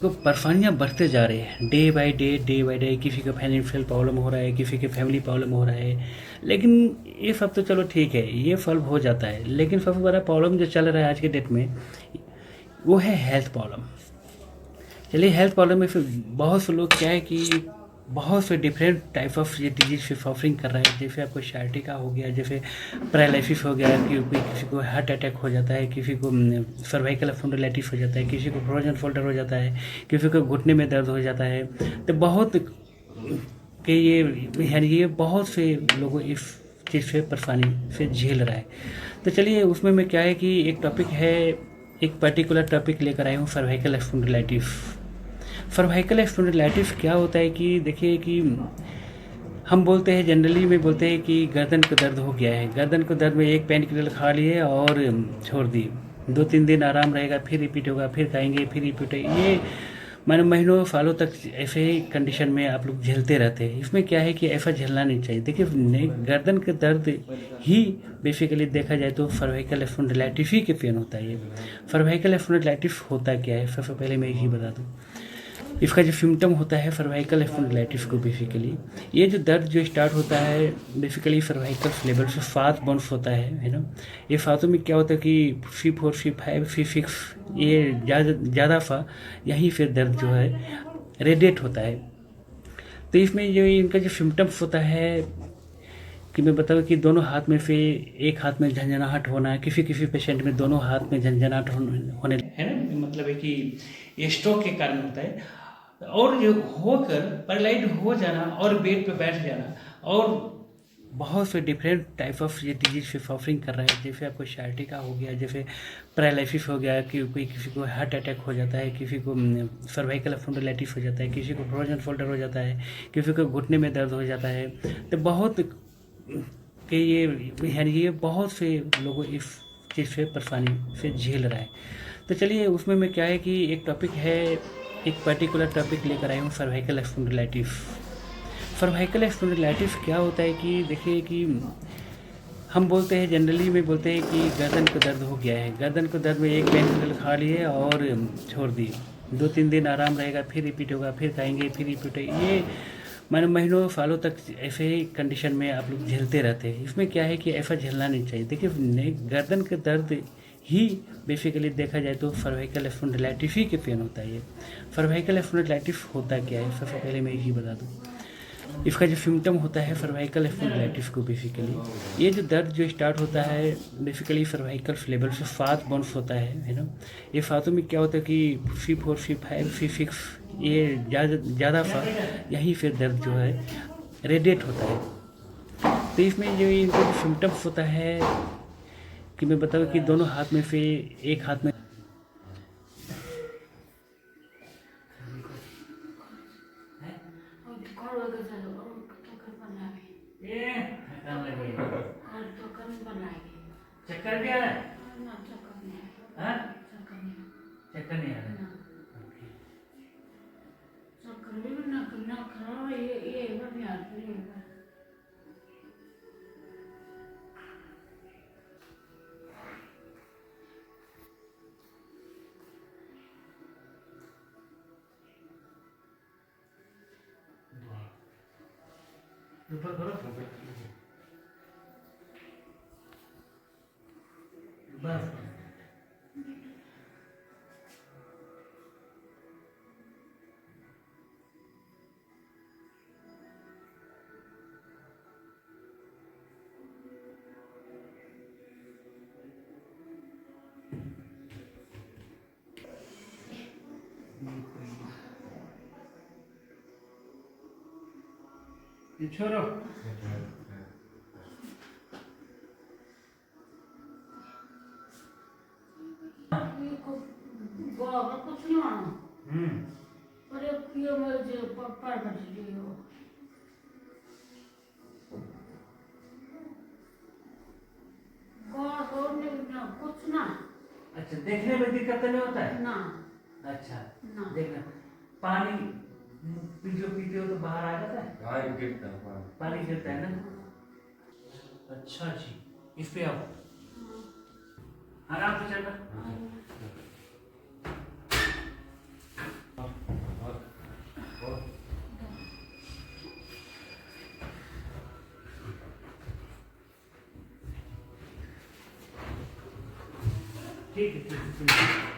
तो परेशानियाँ बढ़ते जा रहे हैं डे बाय डे किसी को फाइनेंशियल प्रॉब्लम हो रहा है, किसी के फैमिली प्रॉब्लम हो रहा है। लेकिन ये सब तो चलो ठीक है, ये सॉल्व हो जाता है। लेकिन सबसे बड़ा प्रॉब्लम जो चल रहा है आज के डेट में, वो है हेल्थ प्रॉब्लम। चलिए, हेल्थ प्रॉब्लम में फिर बहुत से लोग क्या है कि बहुत से डिफरेंट टाइप ऑफ ये डिजीज से सफरिंग कर रहा है। जैसे आपको sciatica हो गया, जैसे पैरालिसिस हो गया, कि किसी को हार्ट अटैक हो जाता है, किसी को सर्वाइकल स्पॉन्डिलाइटिस हो जाता है, किसी को फ्रोजन शोल्डर हो जाता है, किसी को घुटने में दर्द हो जाता है। तो बहुत कि ये यानी ये बहुत से लोगों इस चीज़ से परेशानी से झेल रहा है। तो चलिए, उसमें मैं क्या है कि एक टॉपिक है, एक पर्टिकुलर टॉपिक लेकर आया हूँ, सर्वाइकल स्पॉन्डिलाइटिस। सर्वाइकल स्पॉन्डिलाइटिस क्या होता है कि देखिए कि हम बोलते हैं, जनरली में बोलते हैं कि गर्दन को दर्द हो गया है। गर्दन को दर्द में एक पेन किलर खा लिए और छोड़ दिए, 2-3 दिन आराम रहेगा, फिर रिपीट होगा, फिर खाएंगे, फिर रिपीट होगा। ये मैंने महीनों सालों तक ऐसे ही कंडीशन में आप लोग झेलते रहते हैं। इसमें क्या है कि ऐसा झेलना नहीं चाहिए। देखिए, गर्दन के दर्द ही बेसिकली देखा जाए तो सर्वाइकल स्पॉन्डिलाइटिस ही के पेन होता है। ये सर्वाइकल स्पॉन्डिलाइटिस होता क्या है, सबसे पहले मैं यही बता दूं। इसका जो सिम्टम होता है सर्वाइकल स्पॉन्डिलाइटिस को, बेसिकली ये जो दर्द जो स्टार्ट होता है बेसिकली सर्वाइकल लेवल से 7 बॉन्स होता है ना। ये सातों में क्या होता है कि C4 C5 C6 ये ज़्यादा सा यहीं से दर्द जो है रेडिएट होता है। तो इसमें जो इनका जो सिम्टम्स होता है कि मैं बताऊँ कि दोनों हाथ में से एक हाथ में झंझनाहट होना, किसी किसी पेशेंट में दोनों हाथ में झंझनाहट होने है ना, मतलब है कि ये स्ट्रोक के कारण होता है। और जो होकर पैरालाइज हो जाना और बेड पे बैठ जाना, और बहुत से डिफरेंट टाइप ऑफ ये डिजीज से सफरिंग कर रहा है। जैसे आपको sciatica हो गया, जैसे पैरालिसिस हो गया, कि कोई किसी को हार्ट अटैक हो जाता है, किसी को सर्वाइकल स्पॉन्डिलाइटिस हो जाता है, किसी को फ्रोजन शोल्डर हो जाता है, किसी को घुटने में दर्द हो जाता है। तो बहुत कि ये यानी ये बहुत से लोगों इस चीज़ से परेशानी से झेल रहा है। तो चलिए, उसमें मैं क्या है कि एक टॉपिक है, एक पर्टिकुलर टॉपिक लेकर आया हूँ, सर्वाइकल स्पॉन्डिलाइटिस। सर्वाइकल स्पॉन्डिलाइटिस क्या होता है कि देखिए कि हम बोलते हैं, जनरली में बोलते हैं कि गर्दन को दर्द हो गया है। गर्दन को दर्द में एक पेन किलर खा लिए और छोड़ दिए, 2-3 दिन आराम रहेगा, फिर रिपीट होगा, फिर खाएंगे, फिर रिपीट होगा। ये मैंने महीनों सालों तक ऐसे ही कंडीशन में आप लोग झेलते रहते हैं। इसमें क्या है कि ऐसा झेलना नहीं चाहिए। देखिए, गर्दन के दर्द ही बेसिकली देखा जाए तो सर्वाइकल स्पॉन्डिलाइटिस ही के पेन होता है। ये सर्वाइकल स्पॉन्डिलाइटिस होता क्या है, सबसे पहले मैं यही बता दूं। इसका जो सिम्टम होता है सर्वाइकल स्पॉन्डिलाइटिस को, बेसिकली ये जो दर्द जो स्टार्ट होता है बेसिकली सर्वाइकल लेवल से 7 बॉन्स होता है ना। ये सातों में क्या होता है कि C4 C5 C6 ये ज़्यादा सा यहीं से दर्द जो है रेडिएट होता है। तो इसमें जो इनका जो सिम्टम्स होता है कि मैं बताऊँ कि दोनों हाथ में से एक हाथ में चक्कर भी आ रहा है। हाँ? चक्कर नहीं आ रहा है। ऊपर करो, बस। ये छोड़ो। हम्म। अच्छा, देखने में दिक्कत तो नहीं होता है ना? अच्छा, देखना पानी जो पीते हो तो बाहर आ जाता है। हाँ, गिरता है पानी गिरता है ना। अच्छा जी, इस पे आओ, आराम से चलना। ठीक है, ठीक है।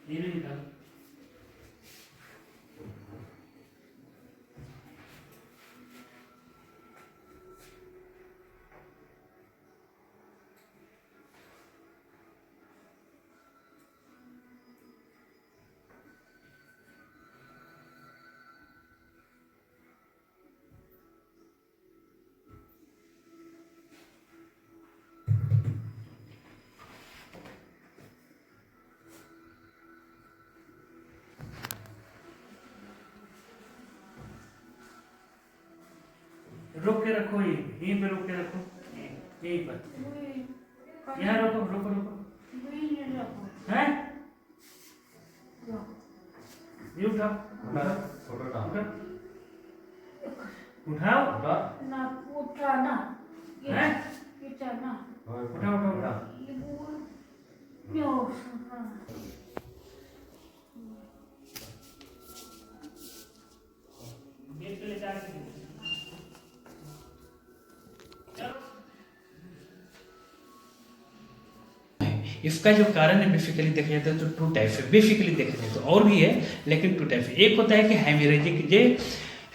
ये नहीं निकाल। रोक के रखो, यहीं पे रोक के रखो, यहीं पर, यहाँ रोको रोको रोको। हैं? ये उठाओ, उठाओ, उठाओ, ना उठाना, हैं? उठाना, उठाओ उठाओ उठाओ। ये बोल, क्यों उठाना? गेट पे ले जाके दो। इसका जो कारण है बेसिकली देखा जाता है तो टू टाइप है, बेसिकली देखा जाए तो और भी है, लेकिन टू टाइप है। एक होता है कि हेमरेजिक, जो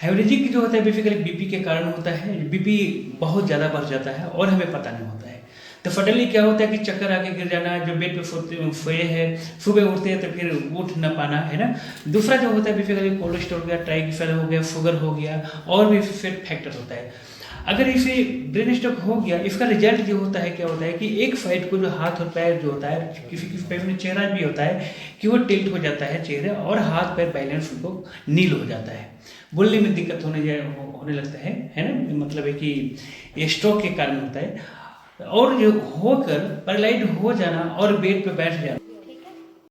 हेमरेजिक जो होता है बेसिकली बीपी के कारण होता है, बीपी बहुत ज़्यादा बढ़ जाता है और हमें पता नहीं होता है। तो सडनली क्या होता है कि चक्कर आके गिर जाना, जो बेड पे सोए हैं सुबह उठते हैं तो फिर उठ ना पाना, है ना। दूसरा जो होता है बेसिकली कोलेस्ट्रॉल हो गया, ट्राइग्लिसराइड हो गया, शुगर हो गया, और भी फैक्टर होता है। अगर इसे ब्रेन स्ट्रोक हो गया, इसका रिजल्ट जो होता है क्या होता है कि एक साइड को जो हाथ और पैर जो होता है, किसी किसी पैर में चेहरा भी होता है कि वो टिल्ट हो जाता है चेहरा, और हाथ पैर बैलेंस उनको नील हो जाता है, बोलने में दिक्कत होने लगता है ना। मतलब है कि ये स्ट्रोक के कारण होता है। और जो होकर पैरालाइज हो जाना और बेड पे बैठ जाना,